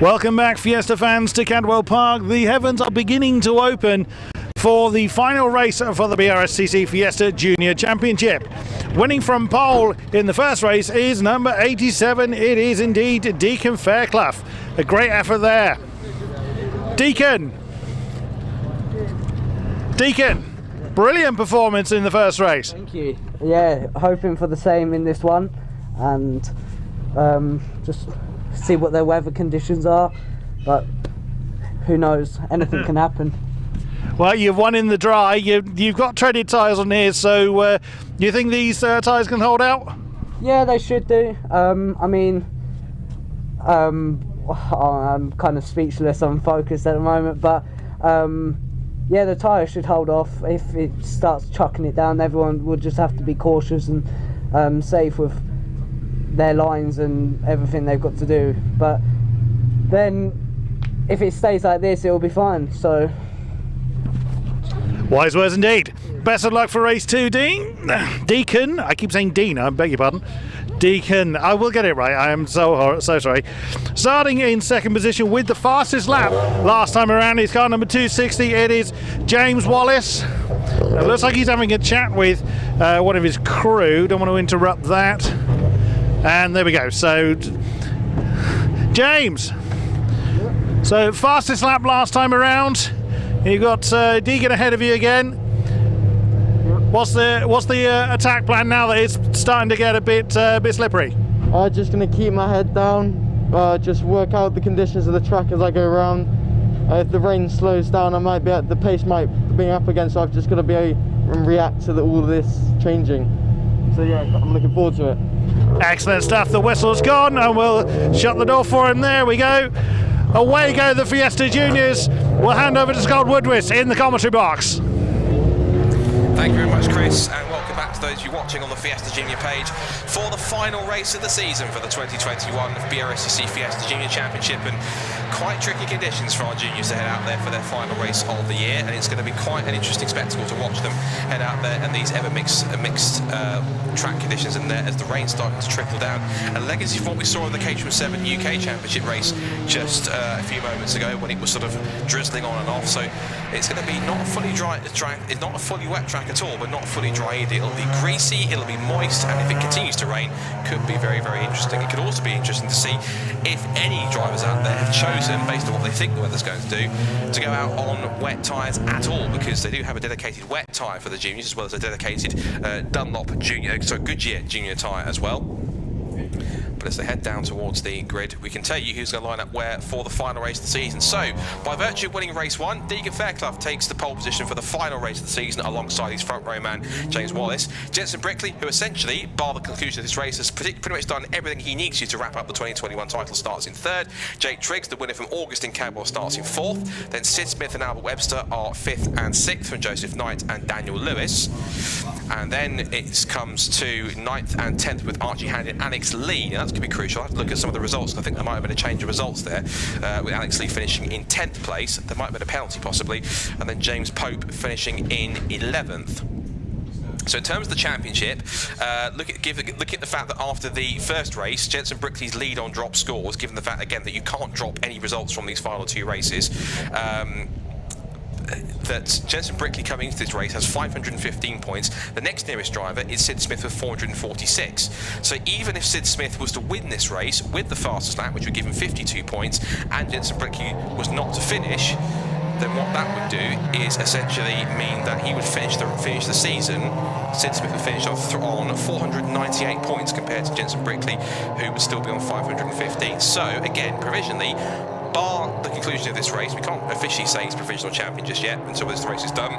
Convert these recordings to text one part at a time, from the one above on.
Welcome back, Fiesta fans, to Cadwell Park. The heavens are beginning to open for the final race for the BRSCC Fiesta Junior Championship. Winning from pole in the first race is number 87. It is indeed Deacon Fairclough. A great effort there. Deacon, brilliant performance in the first race. Thank you. Yeah, hoping for the same in this one, and just see what their weather conditions are, but who knows, anything can happen. Well, you've won in the dry, you've got treaded tyres on here, so you think these tyres can hold out? Yeah, they should do. I'm kind of speechless, unfocused at the moment, but yeah, the tyres should hold off. If it starts chucking it down, everyone will just have to be cautious and safe with their lines and everything they've got to do. But then if it stays like this, it'll be fine. So wise words indeed. Best of luck for race 2, Deacon. I keep saying Dean, I beg your pardon. Deacon, I will get it right. I am so sorry. Starting in second position with the fastest lap last time around is car number 260. It is James Wallace. It looks like he's having a chat with one of his crew. Don't want to interrupt that. And there we go. So James, so fastest lap last time around. You've got Deacon ahead of you again. What's the attack plan now that it's starting to get a bit slippery? I'm just going to keep my head down, just work out the conditions of the track as I go around. If the rain slows down, the pace might be up again, so I've just got to react to all of this changing. So yeah, I'm looking forward to it. Excellent stuff. The whistle's gone, and we'll shut the door for him. There we go. Away go the Fiesta Juniors. We'll hand over to Scott Woodward in the commentary box. Thank you very much, Chris, and welcome back to those of you watching on the Fiesta Junior page for the final race of the season for the 2021 BRSCC Fiesta Junior Championship, and quite tricky conditions for our juniors to head out there for their final race of the year, and it's going to be quite an interesting spectacle to watch them head out there in these ever mixed track conditions in there as the rain's starting to trickle down. A legacy of what we saw in the Caterham 7 UK Championship race just a few moments ago when it was sort of drizzling on and off. So it's going to be not a fully dry track, it's not a fully wet track at all, but not fully dry either. It'll be greasy, it'll be moist, and if it continues to rain, could be very, very interesting. It could also be interesting to see if any drivers out there have chosen, based on what they think the weather's going to do, to go out on wet tyres at all, because they do have a dedicated wet tyre for the juniors, as well as a dedicated Goodyear junior tyre as well. But as they head down towards the grid, we can tell you who's going to line up where for the final race of the season. So, by virtue of winning race 1, Deacon Fairclough takes the pole position for the final race of the season alongside his front row man, James Wallace. Jensen Brickley, who essentially, bar the conclusion of this race, has pretty much done everything he needs to wrap up the 2021 title, starts in 3rd. Jake Triggs, the winner from August in Cadwell, starts in 4th. Then Sid Smith and Albert Webster are 5th and 6th from Joseph Knight and Daniel Lewis. And then it comes to 9th and 10th with Archie Hand and Alex Lee. Now that's going to be crucial. I have to look at some of the results. I think there might have been a change of results there, with Alex Lee finishing in 10th place. There might have been a penalty possibly. And then James Pope finishing in 11th. So in terms of the championship, look at the fact that after the first race, Jensen Brickley's lead on drop scores, given the fact again that you can't drop any results from these final 2 races. That Jensen Brickley coming into this race has 515 points. The next nearest driver is Sid Smith with 446. So even if Sid Smith was to win this race with the fastest lap, which would give him 52 points, and Jensen Brickley was not to finish, then what that would do is essentially mean that he would finish the season. Sid Smith would finish off on 498 points compared to Jensen Brickley, who would still be on 515. So again, provisionally, bar the conclusion of this race, we can't officially say he's provisional champion just yet until this race is done.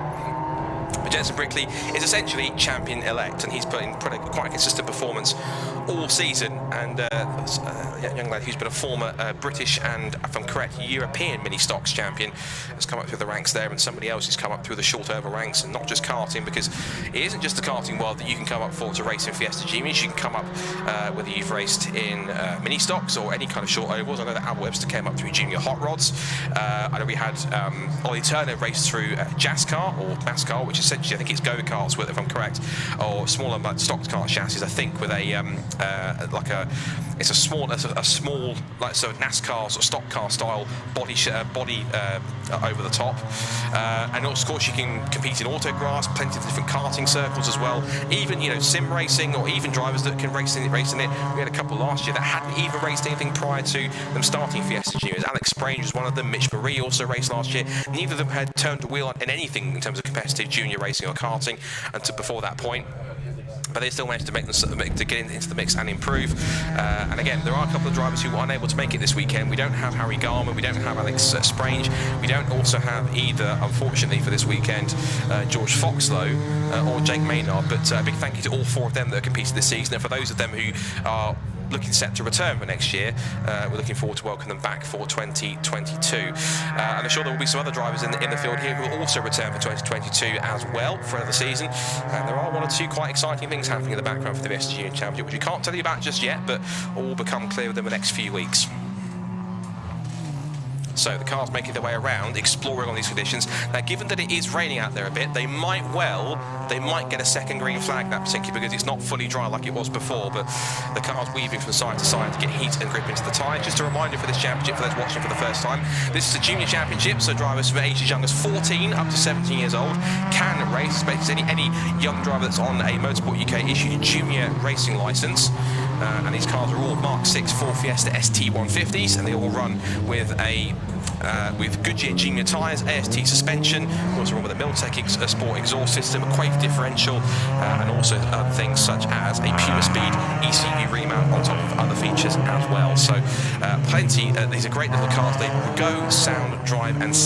But Jensen Brickley is essentially champion-elect, and he's put in quite a consistent performance all season. And a young lad who's been a former British and, if I'm correct, European mini-stocks champion has come up through the ranks there, and somebody else who's come up through the short oval ranks, and not just karting, because it isn't just the karting world that you can come up for to race in Fiesta Juniors. You can come up whether you've raced in mini-stocks or any kind of short ovals. I know that Albert Webster came up through junior hot rods. I know we had Ollie Turner race through JASCAR, or NASCAR, which is essentially, I think it's go-karts, if I'm correct, or smaller stock car chassis, I think, with a it's a small like so NASCAR sort of stock car style body over the top, and of course you can compete in autographs, plenty of different karting circles as well, even sim racing, or even drivers that can race in it. We had a couple last year that hadn't even raced anything prior to them starting Fiesta Juniors. Alex Sprague was one of them. Mitch Marie also raced last year. Neither of them had turned a wheel in anything in terms of competitive junior racing or karting until before that point. But they still managed to get into the mix and improve. And again, there are a couple of drivers who were unable to make it this weekend. We don't have Harry Garman, we don't have Alex Sprague, we don't also have either, unfortunately for this weekend, George Foxlow or Jake Maynard. But a big thank you to all 4 of them that have competed this season, and for those of them who are looking set to return for next year, we're looking forward to welcome them back for 2022. And I'm sure there will be some other drivers in the field here who will also return for 2022 as well for another season. And there are 1 or 2 quite exciting things happening in the background for the Fiesta Junior Championship, which we can't tell you about just yet, but all will become clear within the next few weeks. So the cars making their way around, exploring on these conditions. Now, given that it is raining out there a bit, they might get a second green flag, that particularly, because it's not fully dry like it was before, but the car's weaving from side to side to get heat and grip into the tyre. Just a reminder for this championship, for those watching for the first time, this is a junior championship, so drivers from ages young as 14 up to 17 years old can race. Basically, any young driver that's on a Motorsport UK issued junior racing licence. And these cars are all Mark 6 Ford Fiesta ST150s, and they all run with with Goodyear junior tyres, AST suspension, also run with a Miltech Sport exhaust system, a Quake differential, and also other things such as a Puma Speed ECU remount on top of other features as well. So plenty. These are great little cars. They go, sound, drive, and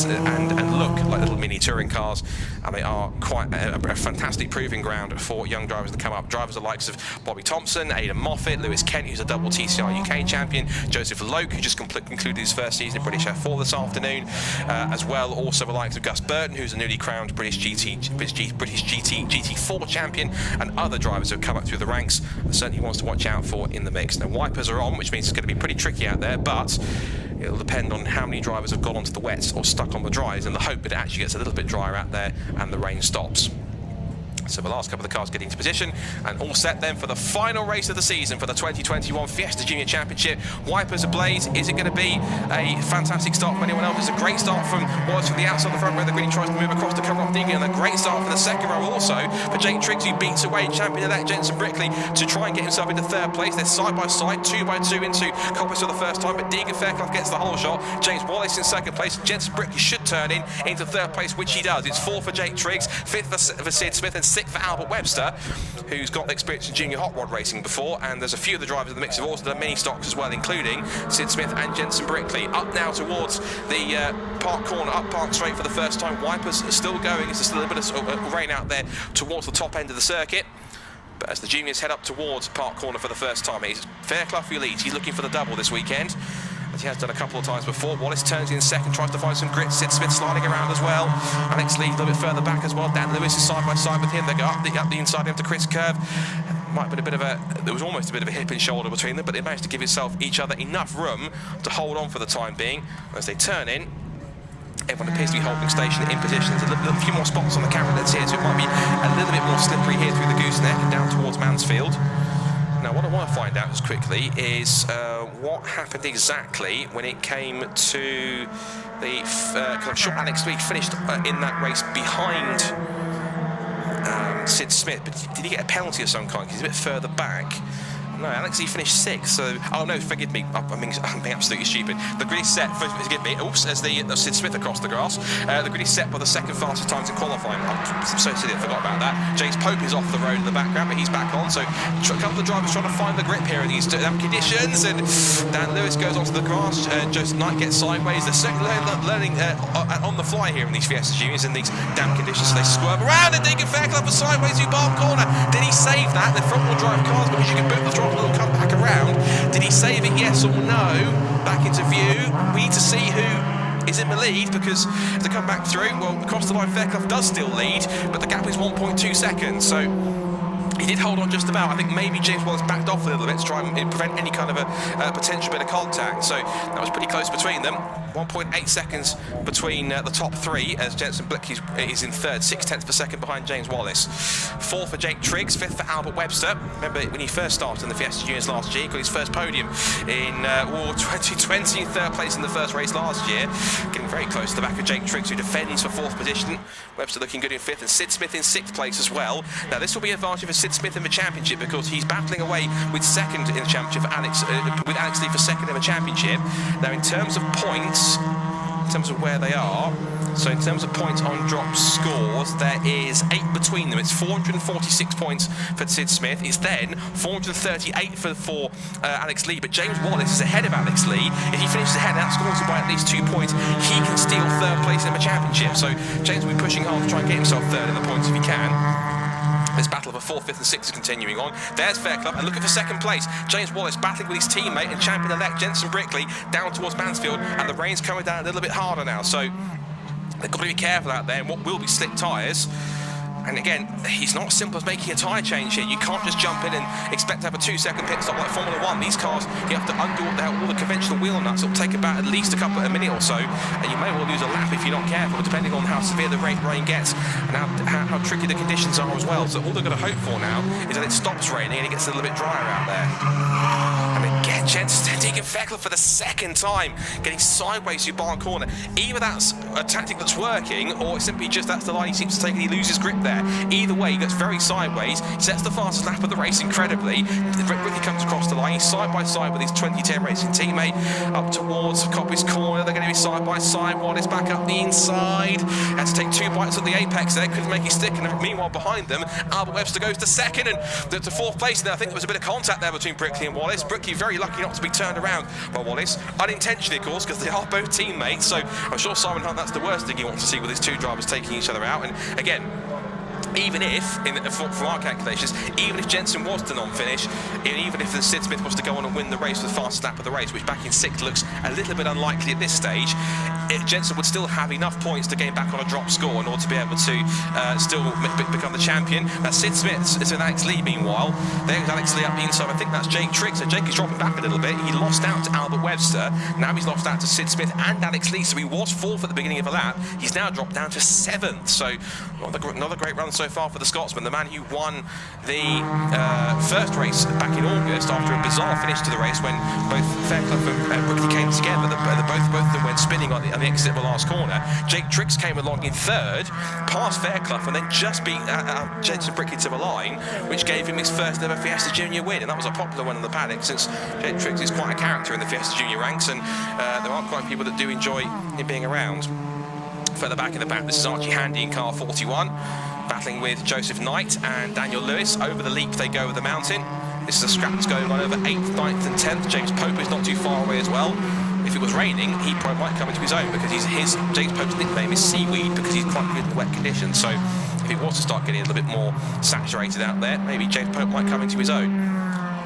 look like little mini touring cars, and they are quite a fantastic proving ground for young drivers to come up. Drivers the likes of Bobby Thompson, Aidan Moffat, Lewis Kent, who's a double TCR UK champion, Joseph Loke, who just concluded his first season in British F4 this afternoon, as well. Also the likes of Gus Burton, who's a newly crowned British GT4 champion, and other drivers who have come up through the ranks. Certainly wants to watch out for in the mix. Now, wipers are on, which means it's going to be pretty tricky out there, but it'll depend on how many drivers have got onto the wets or stuck on the dries, and the hope that it actually gets a little bit drier out there and the rain stops. So the last couple of the cars getting into position and all set then for the final race of the season for the 2021 Fiesta Junior Championship. Wipers ablaze. Is it going to be a fantastic start from anyone else? It's a great start from the outside of the front row. The green tries to move across to cover off Deegan, and a great start for the second row also for Jake Triggs, who beats away champion-elect Jensen Brickley to try and get himself into third place. They're side by side, 2 by 2 into Coppice for the first time, but Deegan Fairclough gets the whole shot. James Wallace in second place. Jensen Brickley should turn into third place, which he does. It's 4 for Jake Triggs, 5th for Sid Smith, and 6th for Albert Webster, who's got experience in junior hot rod racing before. And there's a few of the drivers in the mix who've also done mini stocks as well, including Sid Smith and Jensen Brickley. Up now towards the park corner, up Park Straight for the first time. Wipers are still going. There's still a bit of rain out there towards the top end of the circuit. But as the juniors head up towards Park Corner for the first time, it's Fairclough who leads. He's looking for the double this weekend, as he has done a couple of times before. Wallace turns in second, tries to find some grit. Sid Smith sliding around as well. Alex Lee a little bit further back as well. Dan Lewis is side by side with him. They go up the inside into Chris Curve. Might have been a bit of there was almost a bit of a hip and shoulder between them, but they managed to give each other enough room to hold on for the time being. As they turn in, everyone appears to be holding station in position. There's a few more spots on the camera that's here, so it might be a little bit more slippery here through the gooseneck and down towards Mansfield. Now, what I want to find out just quickly is what happened exactly when it came to the... I'm sure Alex Lee finished in that race behind Sid Smith, but did he get a penalty of some kind? Because he's a bit further back. No, Alex, he finished 6th, so... Oh, no, forgive me. I'm being absolutely stupid. The grid is set... Forgive me. Oops, as the Sid Smith across the grass. The grid is set by the second fastest times in qualifying. I'm so silly, I forgot about that. James Pope is off the road in the background, but he's back on. So a couple of drivers trying to find the grip here in these conditions. And Dan Lewis goes onto the grass. Joseph Knight gets sideways. They're certainly learning on the fly here in these Fiesta Juniors in these damp conditions. So they swerve around, and Deegan Fairclough for sideways through Barb Corner. Did he save that? They're front-wheel drive cars, because you can boot the throttle and come back around. Did he save it, yes or no? Back into view. We need to see who is in the lead, because as they come back through, well, across the line Fairclough does still lead, but the gap is 1.2 seconds, so he did hold on just about. I think maybe James Wallace backed off a little bit to try and prevent any kind of a potential bit of contact, so that was pretty close between them. 1.8 seconds between the top three, as Jensen Blick is in third, 0.6 per second behind James Wallace. Fourth for Jake Triggs, fifth for Albert Webster. Remember when he first started in the Fiesta Juniors last year, he got his first podium in 2020, third place in the first race last year. Getting very close to the back of Jake Triggs, who defends for fourth position. Webster looking good in fifth, and Sid Smith in sixth place as well. Now this will be an advantage for Sid Smith in the championship, because he's battling away with second in the championship for Alex Lee for second in the championship. Now in terms of points, in terms of where they are, so in terms of points on drop scores, there is 8 between them. It's 446 points for Sid Smith. It's then 438 for Alex Lee, but James Wallace is ahead of Alex Lee. If he finishes ahead and outscores him by at least 2 points, he can steal third place in the championship. So James will be pushing hard to try and get himself third in the points if he can. This battle for 4th, 5th and 6th is continuing on. There's Fairclough, and looking for second place. James Wallace battling with his teammate and champion-elect Jensen Brickley down towards Mansfield, and the rain's coming down a little bit harder now, so they've got to be careful out there in what will be slick tyres. And again, it's not as simple as making a tyre change here. You can't just jump in and expect to have a 2-second pit stop like Formula 1. These cars, you have to undo all the conventional wheel nuts. It'll take about at least a minute or so, and you may well lose a lap if you're not careful, depending on how severe the rain gets and how tricky the conditions are as well. So all they're going to hope for now is that it stops raining and it gets a little bit drier out there. And again, Deegan Fairclough for the second time getting sideways through barn corner. Either that's a tactic that's working, or it's simply just that's the line he seems to take and he loses grip there. Either way, he gets very sideways, sets the fastest lap of the race incredibly. Ricky comes across the line, he's side by side with his 2010 racing teammate up towards Coppice corner. They're going to be side by side. Wallace back up the inside. Had to take 2 bites at the apex there, couldn't make it stick. And meanwhile, behind them, Albert Webster goes to second and to 4th place. And I think there was a bit of contact there between Brickley and Wallace. Brickley very lucky not to be turned around by Wallace, unintentionally of course, because they are both teammates. So I'm sure Simon Hunt, that's the worst thing he wants to see, with his 2 drivers taking each other out. And again, even if, from our calculations, even if Jensen was to non-finish, even if Sid Smith was to go on and win the race with the fastest lap of the race, which back in 6th looks a little bit unlikely at this stage, Jensen would still have enough points to gain back on a drop score in order to be able to still become the champion. That's Sid Smith. It's with Alex Lee meanwhile. There's Alex Lee up the inside. I think that's Jake Triggs. So Jake is dropping back a little bit. He lost out to Albert Webster. Now he's lost out to Sid Smith and Alex Lee. So he was 4th at the beginning of the lap. He's now dropped down to 7th. So another great run so far for the Scotsman, the man who won the first race back in August after a bizarre finish to the race when both Fairclough and Brickley came together. Both of them went spinning on the exit of the last corner. Jake Triggs came along in 3rd, passed Fairclough, and then just beat Jensen Brickley to the line, which gave him his first ever Fiesta Junior win. And that was a popular one in the paddock, since Jake Triggs is quite a character in the Fiesta Junior ranks, and there are quite people that do enjoy him being around. Further back in the back, this is Archie Handy in car 41, battling with Joseph Knight and Daniel Lewis. Over the leap they go with the mountain. This is a scrap that's going on over 8th, 9th and 10th. James Pope is not too far away as well. If it was raining, he probably might come into his own, because James Pope's nickname is Seaweed, because he's quite good in the wet conditions. So if it was to start getting a little bit more saturated out there, maybe James Pope might come into his own.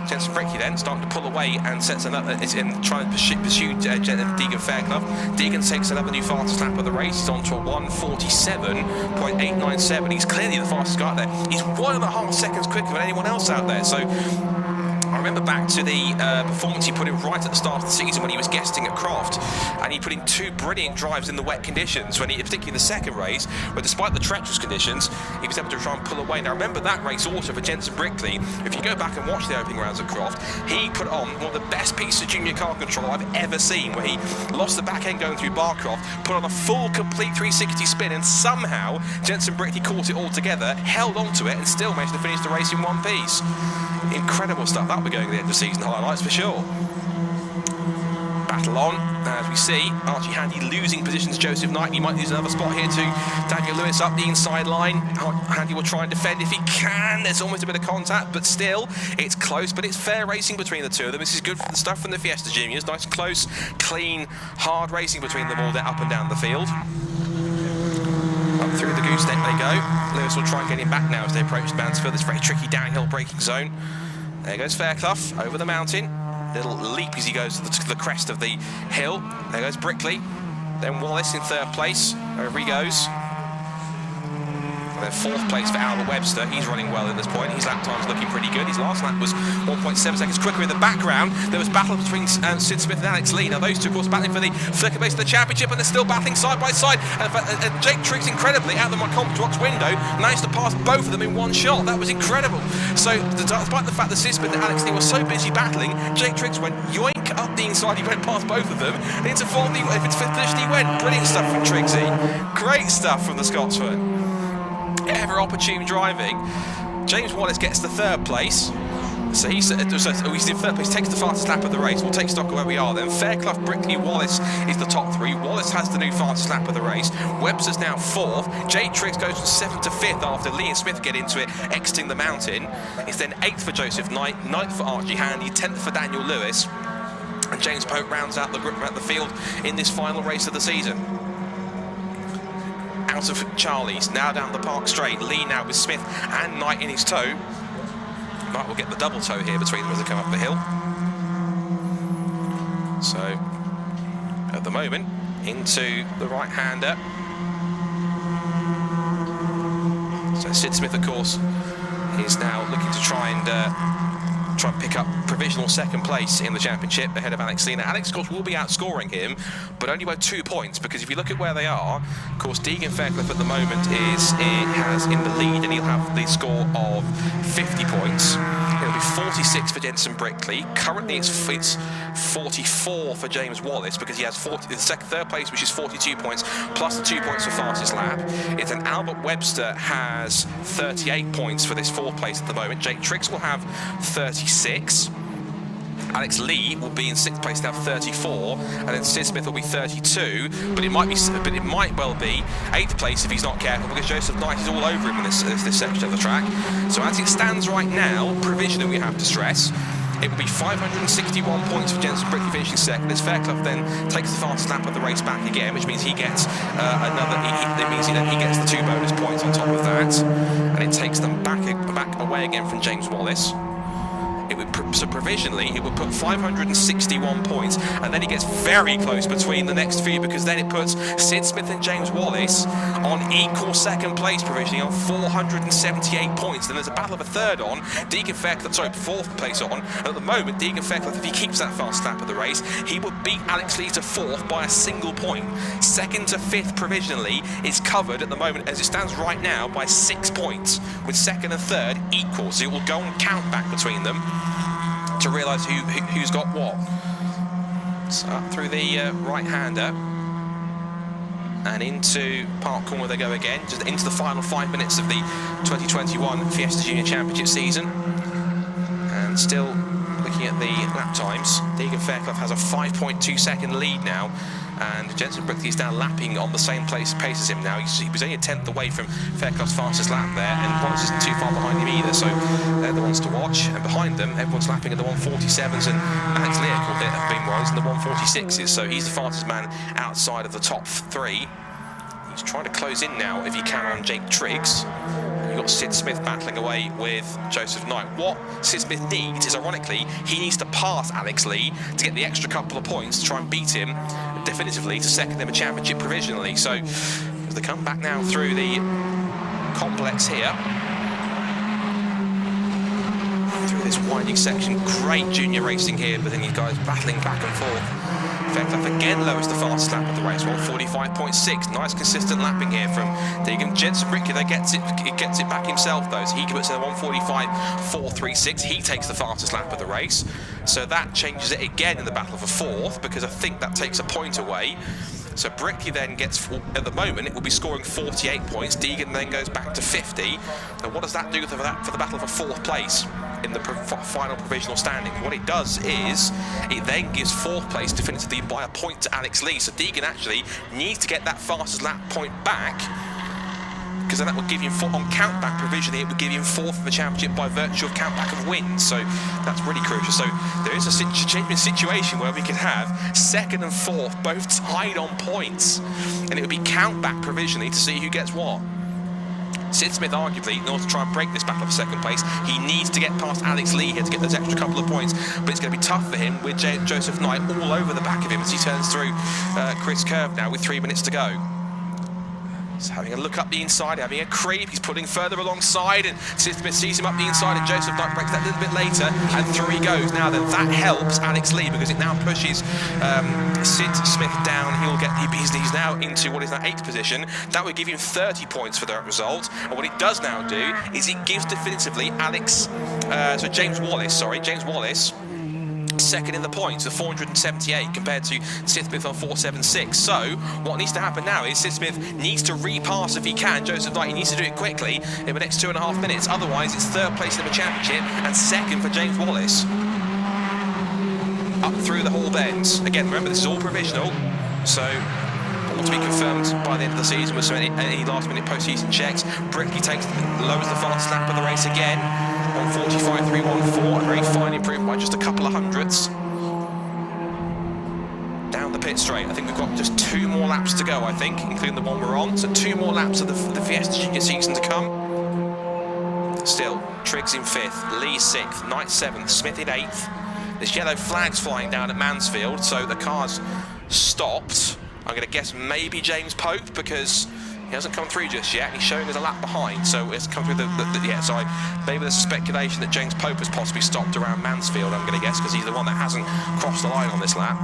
Jensen Brickley then starting to pull away and sets another, trying to pursue Deegan Fairclough. Deegan takes another new fastest lap of the race. He's on to a 1:47.897. He's clearly the fastest guy out there. He's 1.5 seconds quicker than anyone else out there. So I remember back to the performance he put in right at the start of the season when he was guesting at Croft, and he put in 2 brilliant drives in the wet conditions, particularly the second race, where despite the treacherous conditions, he was able to try and pull away. Now remember that race also for Jensen Brickley. If you go back and watch the opening rounds at Croft, he put on one of the best pieces of junior car control I've ever seen, where he lost the back end going through Barcroft, put on a full complete 360 spin, and somehow Jensen Brickley caught it all together, held onto it, and still managed to finish the race in one piece. Incredible stuff. That'll be going to the end of season highlights for sure. Battle on, as we see Archie Handy losing position to Joseph Knight. He might lose another spot here to Daniel Lewis up the inside line. Handy will try and defend if he can. There's almost a bit of contact, but still it's close, but it's fair racing between the two of them. This is good for the stuff from the Fiesta Juniors. Nice, close, clean, hard racing between them all there up and down the field. Up through the gooseneck they go. Lewis will try and get him back now as they approach Mansfield. This very tricky downhill braking zone. There goes Fairclough over the mountain. Little leap as he goes to the crest of the hill. There goes Brickley. Then Wallace in 3rd place. Over he goes. then 4th place for Albert Webster. He's running well at this point. His lap time's looking pretty good. His last lap was 1.7 seconds quicker. In the background, there was battle between Sid Smith and Alex Lee. Now those two, of course, battling for the flicker base of the championship, and they're still battling side by side. And Jake Triggs, incredibly, out of the Comptrox window, managed to pass both of them in one shot. That was incredible. So, despite the fact that Sid Smith and Alex Lee were so busy battling, Jake Triggs went yoink up the inside. He went past both of them, and into 4th, into 5th position he went. Brilliant stuff from Triggsy. Great stuff from the Scotsman. Ever opportune driving. James Wallace gets the 3rd place. So he's in 3rd place, takes the fastest lap of the race. We'll take stock of where we are then. Fairclough, Brickley, Wallace is the top 3. Wallace has the new fastest lap of the race. Webster's now 4th. Jake Triggs goes from 7th to 5th after Lee and Smith get into it, exiting the mountain. It's then 8th for Joseph Knight, 9th for Archie Handy, 10th for Daniel Lewis. And James Pope rounds out the field in this final race of the season. Out of Charlie's, now down the Park Straight. Lee now with Smith and Knight in his tow. Knight will get the double tow here between them as they come up the hill. So, at the moment, into the right-hander. So Sid Smith, of course, is now looking to try and pick up provisional 2nd place in the championship ahead of Alex Lee. Now, Alex, of course, will be outscoring him, but only by 2 points, because if you look at where they are, of course, Deegan Fairclough at the moment has in the lead, and he'll have the score of 50 points. It'll be 46 for Jensen Brickley. Currently, it's 44 for James Wallace, because he has 3rd place, which is 42 points, plus the 2 points for fastest lap. It's an Albert Webster has 38 points for this 4th place at the moment. Jake Triggs will have 36. Alex Lee will be in 6th place now, 34, and then Sid Smith will be 32. But it might well be 8th place if he's not careful, because Joseph Knight is all over him in this section of the track. So as it stands right now, provisionally we have to stress, it will be 561 points for Jensen Brickley finishing 2nd. As Fairclough then takes the fastest lap of the race back again, which means he gets he gets the 2 bonus points on top of that, and it takes them back away again from James Wallace. So provisionally, it would put 561 points, and then he gets very close between the next few, because then it puts Sid Smith and James Wallace on equal 2nd place provisionally on 478 points. Then there's a battle of a 3rd on, Deegan Fairclough, 4th place on. And at the moment, Deegan Fairclough, if he keeps that fast lap of the race, he would beat Alex Lee to 4th by a single point. 2nd to 5th provisionally is covered at the moment, as it stands right now, by 6 points, with 2nd and 3rd equal. So it will go and count back between them to realise who's got what. So up through the right-hander and into Park Corner they go again, just into the final 5 minutes of the 2021 Fiesta Junior Championship season. And still looking at the lap times, Deegan Fairclough has a 5.2 second lead now, and Jensen Brickley is now lapping on the same pace as him now. He was only a 10th away from Fairclough's fastest lap there, and Wallace isn't too far behind him either, so they're the ones to watch. And behind them, everyone's lapping at the 147s, and Alex Lee have been ones in the 146s, so he's the fastest man outside of the top 3. He's trying to close in now, if he can, on Jake Triggs. You've got Sid Smith battling away with Joseph Knight. What Sid Smith needs is, ironically, he needs to pass Alex Lee to get the extra couple of points to try and beat him definitively to 2nd in the championship provisionally. So as they come back now through the complex here, through this winding section, great junior racing here, but then these guys battling back and forth. Fairclough again lowers the fastest lap of the race, 145.6. Nice consistent lapping here from Deegan. Jensen Brickley, they gets it back himself though, so he puts in a 145.436. He takes the fastest lap of the race, so that changes it again in the battle for 4th, because I think that takes a point away. So Brickley then gets, at the moment, it will be scoring 48 points. Deegan then goes back to 50. Now what does that do for the battle for 4th place in the final provisional standing? What it does is, it then gives 4th place definitively by a point to Alex Lee. So Deegan actually needs to get that fastest lap point back, because then that would give him, on countback provisionally, it would give him 4th in the championship by virtue of countback of wins. So that's really crucial. So there is a situation where we could have 2nd and 4th both tied on points, and it would be countback provisionally to see who gets what. Sid Smith, arguably, in order to try and break this battle for 2nd place, he needs to get past Alex Lee here to get those extra couple of points, but it's going to be tough for him with Joseph Knight all over the back of him as he turns through Chris Curve now with 3 minutes to go. He's having a look up the inside, having a creep. He's pulling further alongside, and Sid Smith sees him up the inside, and Joseph Knight breaks that a little bit later, and through he goes. Now then, that helps Alex Lee, because it now pushes Sid Smith down. He's now into what is now 8th position. That would give him 30 points for that result. And what it does now do is it gives definitively James Wallace, second in the points, the 478 compared to Sid Smith on 476. So what needs to happen now is Sid Smith needs to repass if he can Joseph Knight. He needs to do it quickly in the next 2.5 minutes. Otherwise, it's 3rd place in the championship and 2nd for James Wallace. Up through the Hall Bends. Again, remember, this is all provisional, so all to be confirmed by the end of the season with any last-minute post-season checks. Brickley lowers the fastest lap of the race again on 45.314, a very fine improvement by just a couple of hundredths. Down the pit straight, I think we've got just 2 more laps to go, I think, including the one we're on. So 2 more laps of the Fiesta Junior season to come. Still, Triggs in 5th, Lee 6th, Knight 7th, Smith in 8th. There's yellow flags flying down at Mansfield, so the car's stopped. I'm going to guess maybe James Pope, because he hasn't come through just yet. He's showing us a lap behind, so it's come through maybe there's speculation that James Pope has possibly stopped around Mansfield, I'm going to guess, because he's the one that hasn't crossed the line on this lap,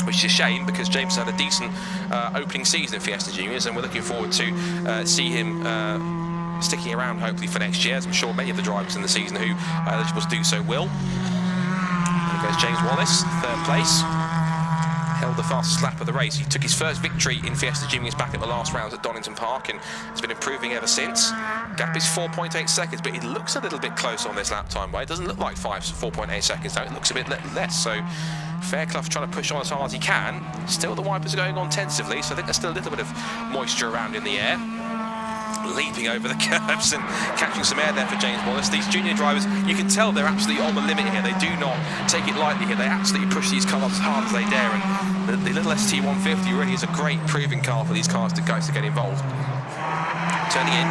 which is a shame, because James had a decent opening season in Fiesta Juniors, and we're looking forward to see him sticking around hopefully for next year, as I'm sure many of the drivers in the season who are eligible to do so will. There goes James Wallace, 3rd place. Held the fastest lap of the race. He took his first victory in Fiesta Juniors back at the last rounds at Donington Park, and has been improving ever since. Gap is 4.8 seconds, but it looks a little bit close on this lap time. But it doesn't look like 4.8 seconds now. It looks a bit less. So Fairclough trying to push on as hard as he can. Still, the wipers are going on tentatively, so I think there's still a little bit of moisture around in the air. Leaping over the curbs and catching some air there for James Wallace. These junior drivers, you can tell they're absolutely on the limit here. They do not take it lightly here. They absolutely push these cars as hard as they dare, and the little ST150 really is a great proving car for these cars to get involved. Turning in,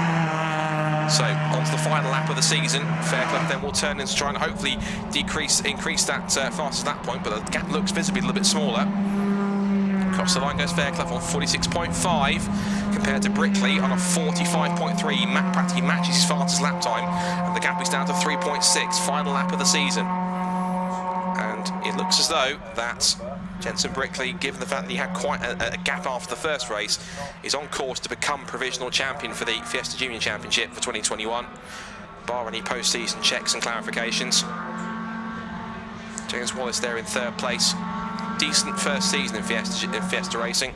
so onto the final lap of the season. Fairclough then will turn in to try and hopefully increase that fastest lap point, but the gap looks visibly a little bit smaller. Across the line goes Fairclough on 46.5 compared to Brickley on a 45.3. Practically matches his fastest lap time, and the gap is down to 3.6. Final lap of the season, and it looks as though that Jensen Brickley, given the fact that he had quite a gap after the first race, is on course to become provisional champion for the Fiesta Junior Championship for 2021, bar any post-season checks and clarifications. James Wallace there in 3rd place. Decent first season in Fiesta racing,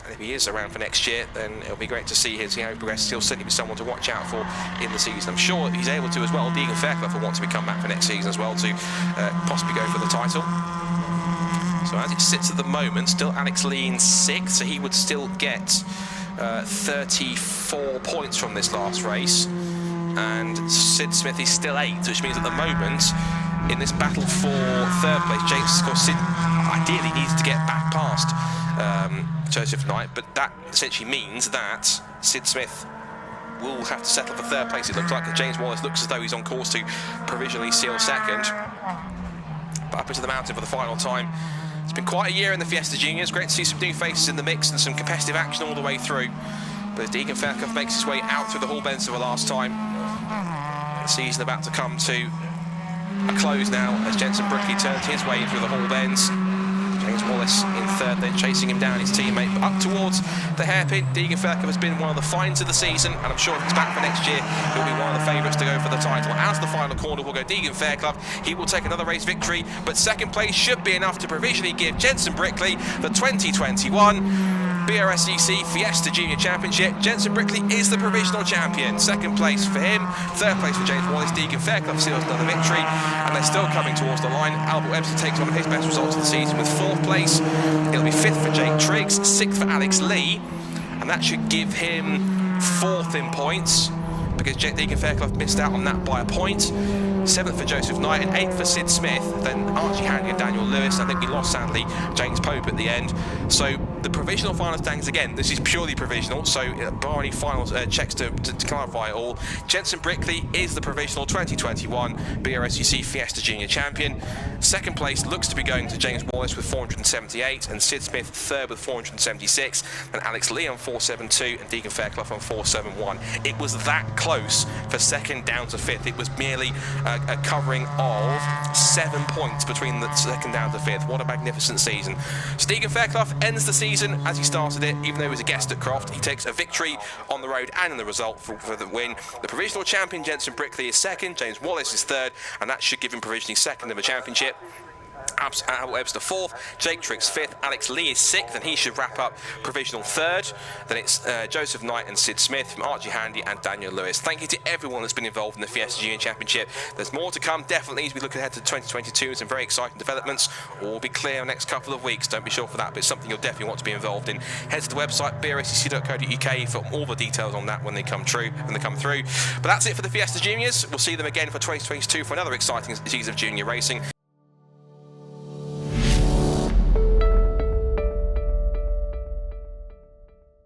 and if he is around for next year, then it'll be great to see how he progresses. He'll certainly be someone to watch out for in the season. I'm sure he's able to as well. Deegan Fairclough will want to come back for next season as well to possibly go for the title. So as it sits at the moment, still Alex Lee in 6th, so he would still get 34 points from this last race, and Sid Smith is still 8th, which means at the moment, in this battle for 3rd place, James, of course, Sid ideally needs to get back past Joseph Knight, but that essentially means that Sid Smith will have to settle for 3rd place. It looks like James Wallace looks as though he's on course to provisionally seal 2nd. But up into the mountain for the final time. It's been quite a year in the Fiesta Juniors. Great to see some new faces in the mix and some competitive action all the way through. But as Deegan Fairclough makes his way out through the Hall Bends for the last time, the season about to come to a close now as Jensen Brickley turns his way through the Hall Bends. James Wallace in 3rd, then chasing him down, his teammate, but up towards the hairpin. Deegan Fairclough has been one of the finds of the season, and I'm sure if he's back for next year, he'll be one of the favourites to go for the title. As the final corner will go Deegan Fairclough. He will take another race victory, but 2nd place should be enough to provisionally give Jensen Brickley the 2021 BRSCC Fiesta Junior Championship. Jensen Brickley is the provisional champion. 2nd place for him, 3rd place for James Wallace. Deegan Fairclough seals another victory, and they're still coming towards the line. Albert Webster takes one of his best results of the season with 4th place. It'll be 5th for Jake Triggs, 6th for Alex Lee, and that should give him 4th in points, because Deegan Fairclough missed out on that by a point. 7th for Joseph Knight and 8th for Sid Smith, then Archie Hanley and Daniel Lewis. I think we lost, sadly, James Pope at the end. So The provisional final standings, again, this is purely provisional, so bar any final checks to clarify it all. Jensen Brickley is the provisional 2021 BRSCC Fiesta Junior Champion. Second place looks to be going to James Wallace with 478, and Sid Smith third with 476, and Alex Lee on 472, and Deacon Fairclough on 471. It was that close for second down to fifth. It was merely a covering of 7 points between the second down to fifth. What a magnificent season. So Deacon Fairclough ends the season as he started it, even though he was a guest at Croft. He takes a victory on the road and in the result for the win. The provisional champion, Jensen Brickley, is second, James Wallace is third, and that should give him provisionally second of a championship. Al Webster fourth, Jake Triggs fifth, Alex Lee is sixth, and he should wrap up provisional third. Then it's Joseph Knight and Sid Smith from Archie Handy and Daniel Lewis. Thank you to everyone that's been involved in the Fiesta Junior Championship. There's more to come, definitely, as we look ahead to 2022 and some very exciting developments. All will be clear in the next couple of weeks, don't be sure for that, but it's something you'll definitely want to be involved in. Head to the website brscc.co.uk for all the details on that when they come through. But that's it for the Fiesta Juniors. We'll see them again for 2022 for another exciting season of junior racing.